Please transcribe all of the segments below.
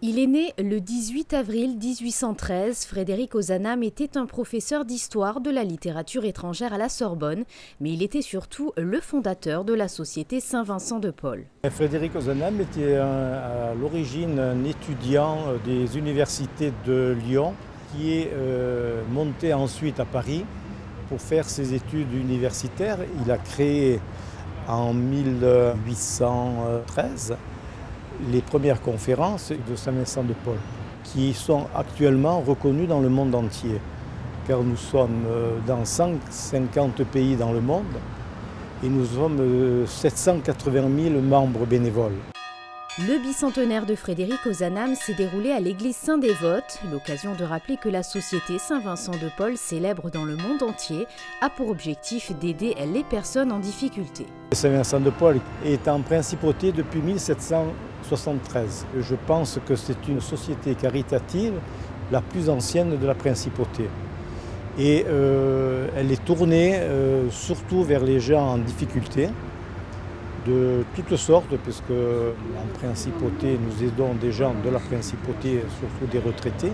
Il est né le 18 avril 1813. Frédéric Ozanam était un professeur d'histoire de la littérature étrangère à la Sorbonne, mais il était surtout le fondateur de la Société Saint-Vincent de Paul. Frédéric Ozanam était à l'origine un étudiant des universités de Lyon qui est monté ensuite à Paris pour faire ses études universitaires. Il a créé en 1813 les premières conférences de Saint-Vincent de Paul, qui sont actuellement reconnues dans le monde entier, car nous sommes dans 150 pays dans le monde et nous sommes 780 000 membres bénévoles. Le bicentenaire de Frédéric Ozanam s'est déroulé à l'église Saint-Dévote, l'occasion de rappeler que la Société Saint-Vincent de Paul, célèbre dans le monde entier, a pour objectif d'aider les personnes en difficulté. Saint-Vincent de Paul est en principauté depuis 1773. Je pense que c'est une société caritative la plus ancienne de la principauté. Et elle est tournée surtout vers les gens en difficulté, de toutes sortes, puisque en principauté, nous aidons des gens de la principauté, surtout des retraités,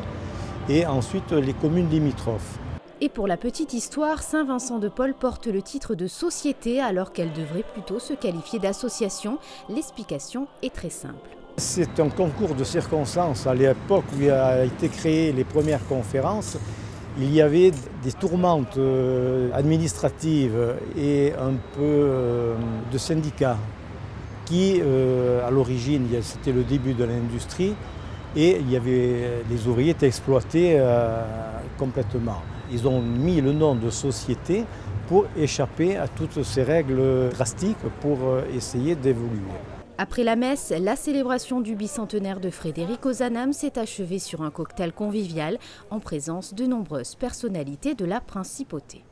et ensuite les communes limitrophes. Et pour la petite histoire, Saint-Vincent de Paul porte le titre de société alors qu'elle devrait plutôt se qualifier d'association. L'explication est très simple. C'est un concours de circonstances. À l'époque où il a été créé les premières conférences, il y avait des tourmentes administratives et un peu de syndicats qui, à l'origine, c'était le début de l'industrie et les ouvriers étaient exploités complètement. Ils ont mis le nom de société pour échapper à toutes ces règles drastiques pour essayer d'évoluer. Après la messe, la célébration du bicentenaire de Frédéric Ozanam s'est achevée sur un cocktail convivial en présence de nombreuses personnalités de la principauté.